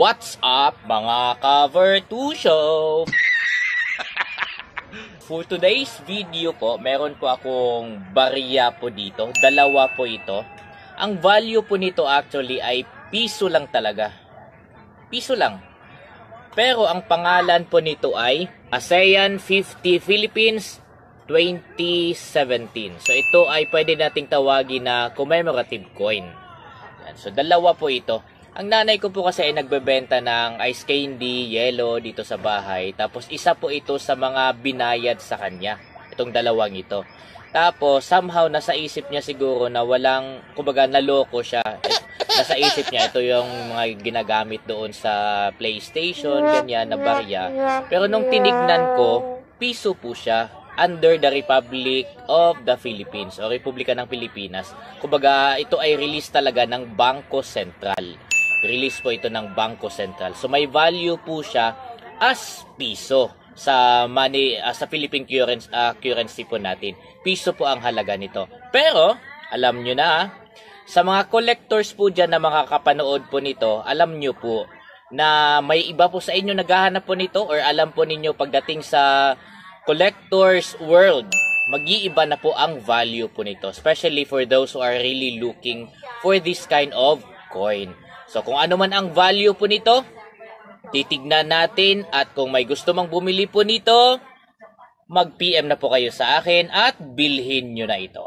What's up mga ka-Vertusyo? For today's video po, meron po akong barya po dito. Dalawa po ito. Ang value po nito actually ay piso lang talaga. Piso lang. Pero ang pangalan po nito ay ASEAN 50 Philippines 2017. So ito ay pwede nating tawagin na commemorative coin. Yan. So dalawa po ito. Ang nanay ko po kasi ay nagbebenta ng ice candy, yellow dito sa bahay. Tapos isa po ito sa mga binayad sa kanya. Itong dalawang ito. Tapos somehow nasa isip niya siguro na walang, kumbaga naloko siya. Nasa isip niya ito yung mga ginagamit doon sa PlayStation, ganyan na barya. Pero nung tinignan ko, piso po siya. Under the Republic of the Philippines o Republika ng Pilipinas. Kumbaga ito ay release talaga ng Bangko Sentral. Release po ito ng Bangko Sentral. So may value po siya as piso sa money sa Philippine currency po natin. Piso po ang halaga nito. Pero alam nyo na, sa mga collectors po dyan na makakapanood po nito, alam nyo po na may iba po sa inyo naghahanap po nito or alam po ninyo pagdating sa collectors world, mag-iiba na po ang value po nito. Especially for those who are really looking for this kind of coin. So kung ano man ang value po nito, titignan natin at kung may gusto mang bumili po nito, mag-PM na po kayo sa akin at bilhin nyo na ito.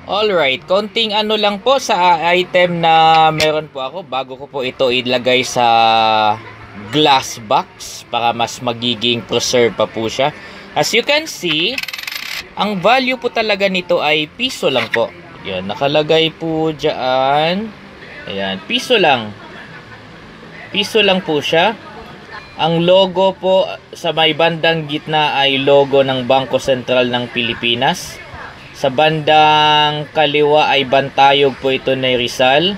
Alright, konting ano lang po sa item na meron po ako bago ko po ito ilagay sa glass box para mas magiging preserve pa po siya. As you can see, ang value po talaga nito ay piso lang po. Yan, nakalagay po dyan. Ayan, piso lang. Piso lang po siya. Ang logo po sa may bandang gitna ay logo ng Bangko Sentral ng Pilipinas. Sa bandang kaliwa ay bantayog po ito ni Rizal.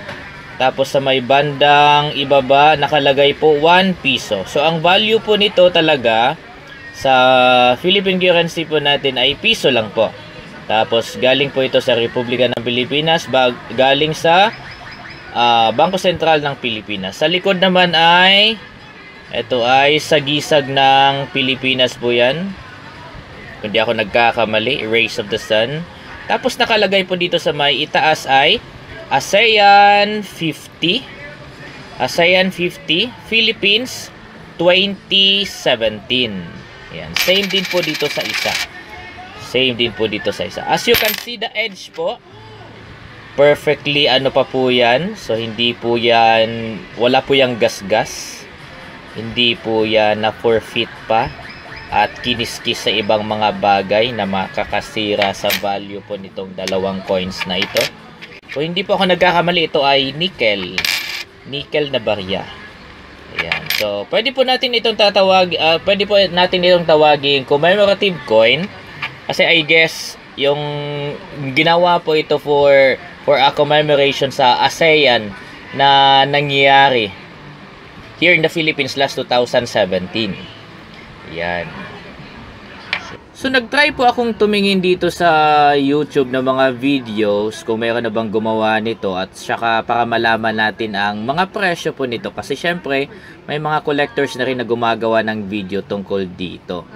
Tapos sa may bandang ibaba nakalagay po 1 piso. So ang value po nito talaga sa Philippine currency po natin ay piso lang po. Tapos galing po ito sa Republika ng Pilipinas, galing sa Bangko Sentral ng Pilipinas. Sa likod naman ay ito ay sagisag ng Pilipinas po yan. Kung di ako nagkakamali, Rays of the Sun. Tapos nakalagay po dito sa may itaas ay ASEAN 50. ASEAN 50 Philippines 2017. Yan, same din po dito sa isa. Same din po dito sa isa. As you can see, the edge po perfectly ano pa po yan. So hindi po yan, wala po yung gas-gas. Hindi po yan na forfeit pa at kiniskis sa ibang mga bagay na makakasira sa value po nitong dalawang coins na ito. So hindi po ako nagkakamali, ito ay nickel. Nickel na barya. Ayan. So pwede po natin itong tawagin commemorative coin kasi I guess yung ginawa po ito for a commemoration sa ASEAN na nangyari here in the Philippines last 2017. Yan. So nagtry po akong tumingin dito sa YouTube ng mga videos kung mayroon na bang gumawa nito at saka para malaman natin ang mga presyo po nito kasi syempre may mga collectors na rin na gumagawa ng video tungkol dito.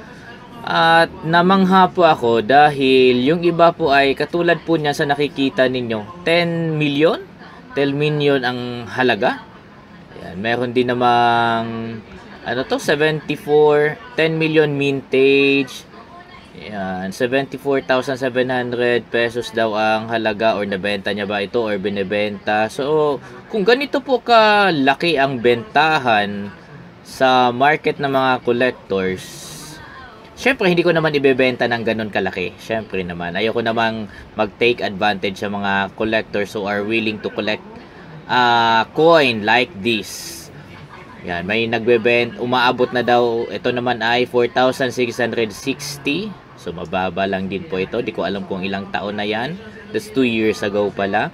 At namangha po ako dahil yung iba po ay katulad po niya sa nakikita ninyo 10 million? 10 million ang halaga. Ayan, meron din namang ano to, 10 million mintage. Yan, 74,700 pesos daw ang halaga or nabenta niya ba ito or binebenta. So, kung ganito po kalaki ang bentahan sa market ng mga collectors, syempre, hindi ko naman ibebenta ng ganun kalaki. Syempre naman, ayoko namang mag-take advantage sa mga collectors who are willing to collect coin like this. Yan, may umaabot na daw, ito naman ay 4,660. So, mababa lang din po ito. Di ko alam kung ilang taon na yan. That's 2 years ago pala.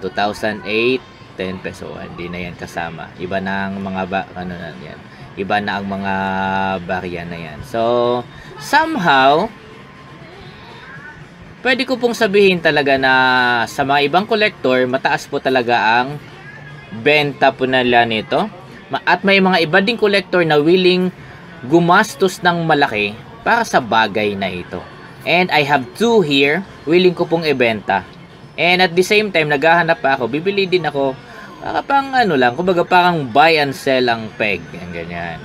2008, 10 peso. Hindi na yan kasama. Iba na ang mga, yan. Iba na ang mga barya na yan. So, somehow, pwede ko pong sabihin talaga na sa mga ibang collector, mataas po talaga ang benta po nila nito. At may mga iba ding collector na willing gumastos ng malaki para sa bagay na ito. And I have 2 here, willing ko pong ibenta. And at the same time, naghahanap pa ako, bibili din ako, para pang ano lang, kumbaga parang buy and sell ang peg. Yan, ganyan.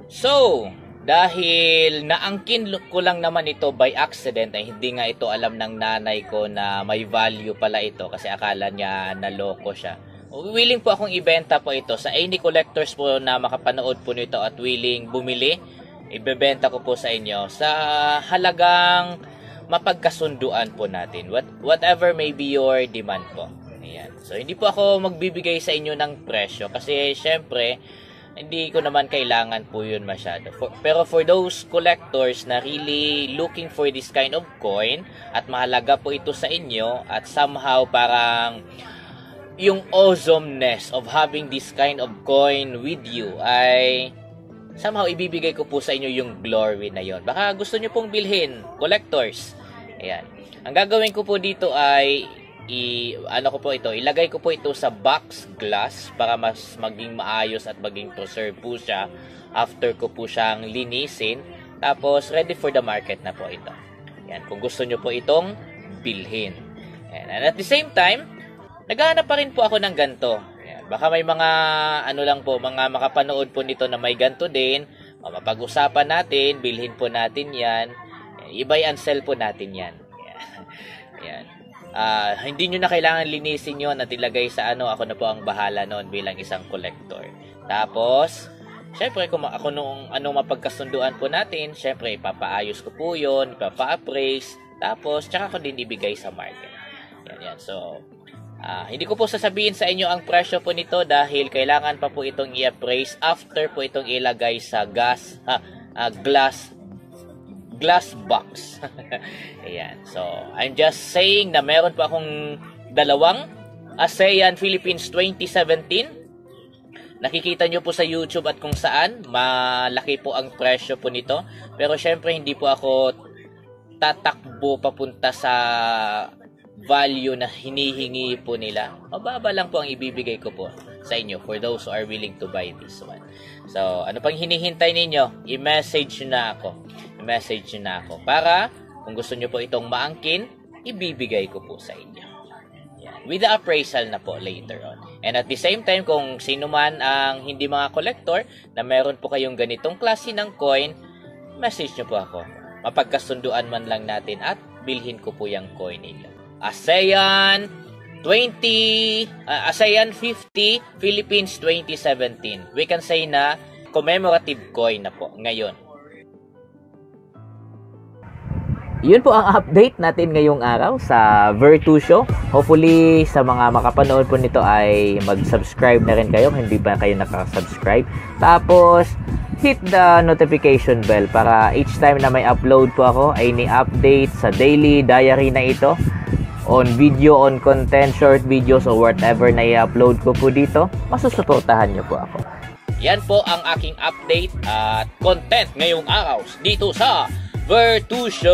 So, dahil naangkin ko lang naman ito by accident, ay hindi nga ito alam ng nanay ko na may value pala ito kasi akala niya naloko siya. Willing po akong ibenta po ito sa any collectors po na makapanood po nito at willing bumili. Ibebenta ko po sa inyo sa halagang mapagkasunduan po natin. Whatever may be your demand po. Ayan. So, hindi po ako magbibigay sa inyo ng presyo kasi syempre, hindi ko naman kailangan po yun masyado. Pero for those collectors na really looking for this kind of coin at mahalaga po ito sa inyo at somehow parang yung awesomeness of having this kind of coin with you ay somehow ibibigay ko po sa inyo yung glory na yon. Baka gusto nyo pong bilhin, collectors. Ayan. Ang gagawin ko po dito ay ilagay ko po ito sa box glass para mas maging maayos at maging preserve po siya after ko po siyang linisin. Tapos ready for the market na po ito. Ayan, kung gusto nyo po itong bilhin. Ayan. And at the same time, naghahanap pa rin po ako ng ganito. Ayan. Baka may mga mga makapanood po nito na may ganito din. Mapag-usapan natin, bilhin po natin yan. I-buy and sell po natin yan. Ayan. Hindi nyo na kailangan linisin yon at ilagay sa ako na po ang bahala noon bilang isang collector. Tapos, syempre kung ako nung mapagkasunduan po natin, syempre ipapaayos ko po yun, ipapa-appraise, tapos tsaka ko din ibigay sa market. Yan. So, hindi ko po sasabihin sa inyo ang presyo po nito dahil kailangan pa po itong i-appraise after po itong ilagay sa glass box. Ayan. So, I'm just saying na meron pa akong dalawang ASEAN Philippines 2017. Nakikita nyo po sa YouTube at kung saan. Malaki po ang presyo po nito. Pero syempre hindi po ako tatakbo papunta sa value na hinihingi po nila. Mababa lang po ang ibibigay ko po sa inyo for those who are willing to buy this one. So, ano pang hinihintay ninyo? I-message na ako. I-message na ako para kung gusto nyo po itong maangkin, ibibigay ko po sa inyo. Yan. With the appraisal na po later on. And at the same time, kung sino man ang hindi mga collector na meron po kayong ganitong klase ng coin, message nyo po ako. Mapagkasunduan man lang natin at bilhin ko po yung coin ninyo. ASEAN 50 Philippines 2017. We can say na commemorative coin na po ngayon. Yun po ang update natin ngayong araw sa Vertusio. Hopefully sa mga makapanood po nito ay mag-subscribe na rin kayo kung hindi pa kayo nakasubscribe. Tapos hit the notification bell para each time na may upload po ako ay ni-update sa daily diary na ito. On video, on content, short videos, or whatever na i-upload ko po dito, masusuportahan nyo po ako. Yan po ang aking update at content ngayong araw dito sa Vertusio.